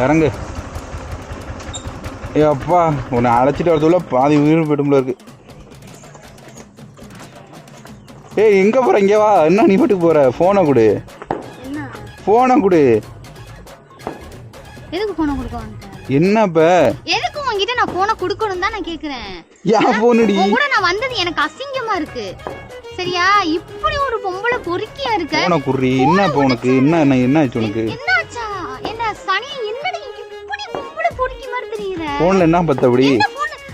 இறங்கு. ஏ அப்பா, உன்னை அழைச்சிட்டு வரதுக்குள்ள பாதி உயிர் போய்ட்டும்ல இருக்கு. ஏய் எங்கே போகிற? இங்கே வா. என்ன நீ பாட்டுக்கு போகிற? ஃபோனை கொடு. ஃபோனை கொடு. எதுக்கு ஃபோனை கொடுக்க? என்ன இப்போ? எதுக்கு உங்ககிட்ட நான் ஃபோனை கொடுக்கணும் தான் நான் கேட்குறேன். ஏன் ஃபோனுடி? உன் கூட நான் வந்தது எனக்கு அசிங்கமா இருக்கு. சரியா? இப்படி ஒரு பொம்பளை பொறுக்கியா இருக்க. ஃபோனை குடுறி. என்ன இப்போ உனக்கு? என்ன ஆச்சு உனக்கு? என்னாச்சா? என்ன சனி? என்னடி இப்படி பொம்பளை பொறுக்கி மாதிரி தெரியுற? ஃபோன்ல என்ன பத்தபடி?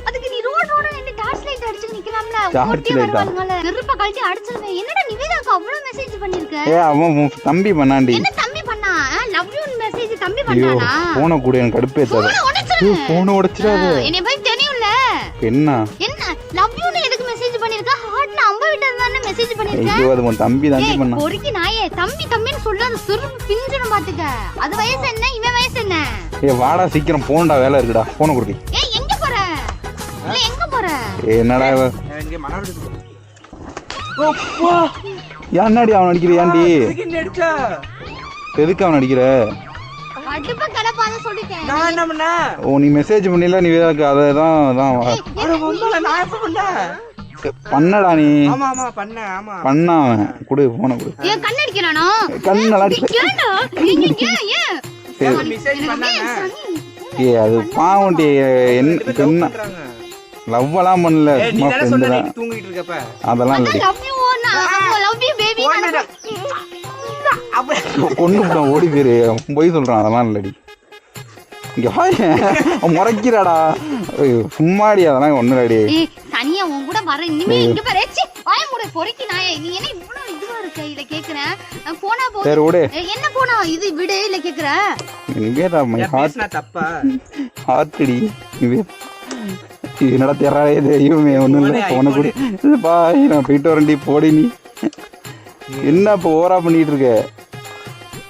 அதுக்கு நீ ரோட நின்னு டார்ச் லைட் அடிச்சு நிக்கலாம்ல. டார்ச் லைட்டா? நெருப்ப கழட்டி அடிச்சிருவேன். என்னடா நிவேதாக்கு அவ்வளவு மெசேஜ் பண்ணிருக்க? ஏ அவன் தம்பி பண்ணாண்டி. என்ன தம்பி பண்ணா? லவ் யூ மெசேஜ் தம்பி பண்ணானா? ஃபோனை கூட எனக்கு கடுப்பேத்தாத. ஃபோனை உடைச்சிராத. என்னைய பத்தி தெரியும்ல. என்ன லவ் யூ எதுக்கு மெசேஜ் பண்ணிருக்க? ஹார்ட்ல அம்ப விட்டது தானே மெசேஜ் பண்ணிருக்க. ஐயோ அது உன் தம்பி பண்ணா. பொறுக்கி நாயே. தம்பின்னு சொல்ல அந்த சுருப்பு பிஞ்சிடும் பாத்துக்க. அது வயசு என்ன? இவன் வயசு என்ன? ஏ வாடா சீக்கிரம் போண்டா, வேலை இருக்குடா. ஃபோனை குடுறி. ஏய் எங்க போற? இல்ல எங்க போற? என்னடா இவ? இங்க மனவெடுத்து. ஏன்னாடி அவன் அடிக்கிறியாண்டி? எதுக்கு அவன் அடிக்கிற? அடுப்ப கலப்பாத சொல்லிட்டேன். நான் என்ன பண்ண? ஓ நீ மெசேஜ் பண்ணில நீ அதான் பண்ணடா நீ. ஆமா ஆமா பண்ண. ஆமா பண்ண அவன் குடு ஃபோனை குடு. ஏன் கண்ண அடிக்கறானோ? கண்ணல அடி. ஏன்டா? ஏன் மெசேஜ் பண்ணாங்க. ஏ அது பாவண்டி. என்ன லவ்வெல்லாம் பண்ணல, சும்மா ஃப்ரெண்ட் தான். தூங்கிட்டு இருக்கப்ப அதெல்லாம் இல்ல. Love you love you baby. கொண்டு ஓடி பேரு போய் சொல்றான். அதெல்லாம் இல்லடி. இங்க முறைக்கிறாடா சும்மாடி. அதெல்லாம் ஒண்ணு இல்லடி. தனியா உன் கூட வர இனிமே இங்க பாரு. வாய மூட பொறுக்கி நாயே. நீ என்ன இவ்வளவு இதுவா இருக்க? இத கேக்குறேன். போனா போ. சரி விடு. என்ன போனா இது விடு. இல்ல கேக்குற நிவேதா மை ஹார்ட். பேசினா தப்பா? ஹார்ட்டி நிவேதா. என்னடா தெரியறாயே தெரியுமே. ஒண்ணும் இல்ல. போன கூட பாய் நான் போயிட்டு வரேன்டி. போடி நீ. என்ன இப்போ ஓவரா பண்ணிட்டு இருக்க?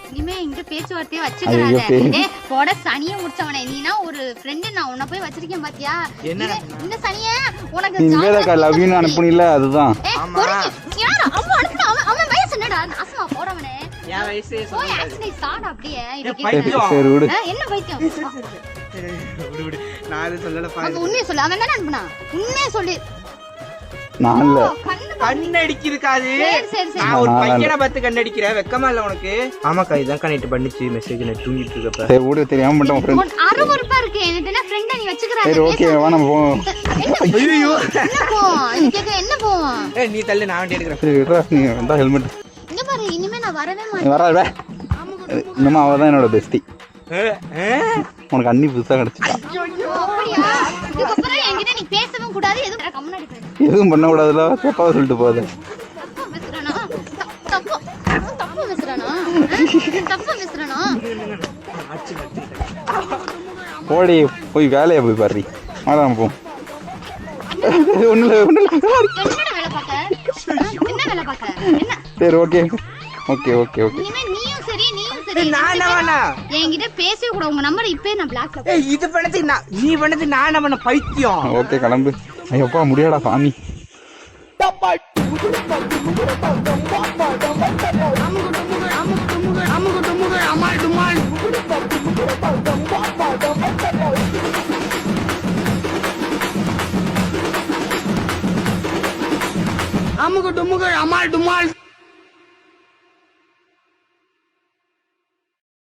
இனிமே இங்க பேச்சுவார்த்தையே வச்சுக்கறானே. போட சனிய முடிச்சவனே. நீனா ஒரு ஃப்ரெண்ட். நான் உன்ன போய் வச்சிருக்கேன் பாத்தியா? இந்த சனிய உனக்கு நிவேதா லவ் யூ அனுப்புனில அதுதான். ஆமா யாரா அவன் அனுப்புனா? அவன் வயசு என்னடா? நாசமா போறவனே. என் வயசே போய் ஆக்சுவலி ஸ்டார்ட் அப்படியே. சரி விடு. என்ன பைத்தியம்? விடு. நான் எது சொல்லல பாரு. அவன் உண்மையை சொல்லு. அவன் என்ன அனுப்புனா? உண்மையை சொல்லு. நான் இல்ல. கண்ணடிக்கு இருக்காது. நான் ஒரு பையனை பார்த்து கண்ணடிக்கிற வெக்கமா இல்ல உனக்கு? ஆமாக்கா இதான் கனெக்ட் பண்ணிச்சு மெசேஜ். நான் தூங்கிட்டு இருக்கப்ப. சரி விடு. தெரியாம பண்ணிட்டோம் ஃப்ரெண்ட். அறுவருப்பா இருக்கு. எனக்கு என்ன ஃப்ரெண்டா நீ வச்சுக்கறானே. சரி ஓகே வா நம்ம போவோம். ஐயோ என்ன போ? நீ கேக்க என்ன போ? ஏய் நீ தள்ளு நான் வண்டி எடுக்கறேன். சரி விடுடா. நீ வந்தா ஹெல்மெட். இங்க பாரு. இனிமே நான் வரவே நீ மாட்டேன். வராத. இன்னும் அவ தான் என்னோட பெஸ்டி. உனக்கு அண்ணி புதுசா கிடைச்சிட்டா. அப்படியா? இதுக்கப்புறம் என்கிட்ட நீ பேசவே கூடாது. எதுவும் கம்முனாடி பேசு. எதுவும் பண்ண கூடாதுல. தப்பா சொல்லிட்டு போகுது. தப்பா பேசுறானா? தப்பா பேசுறானா? தப்பா பேசுறானா? போடி போய் வேலையை போய் பாரு. அதான் போ. ஒண்ணு என்னடா வேலை பார்க்க? என்ன வேலை பார்க்க? என்ன? சரி ஓகே ஓகே ஓகே ஓகே. இனிமே நீயும் சரி நீயும் சரி. நான் என்ன என்கிட்ட பேசவே கூட. உங்க நம்பர் இப்பவே நான் பிளாக்ல. ஏய் இது பண்ணது நீ பண்ணது நான் என்ன பண்ண பைத்தியம்? ஓகே கிளம்பு. ஐயோப்பா முடியாடா சாமி. அமுகு டுமுகு அமால் டுமால்.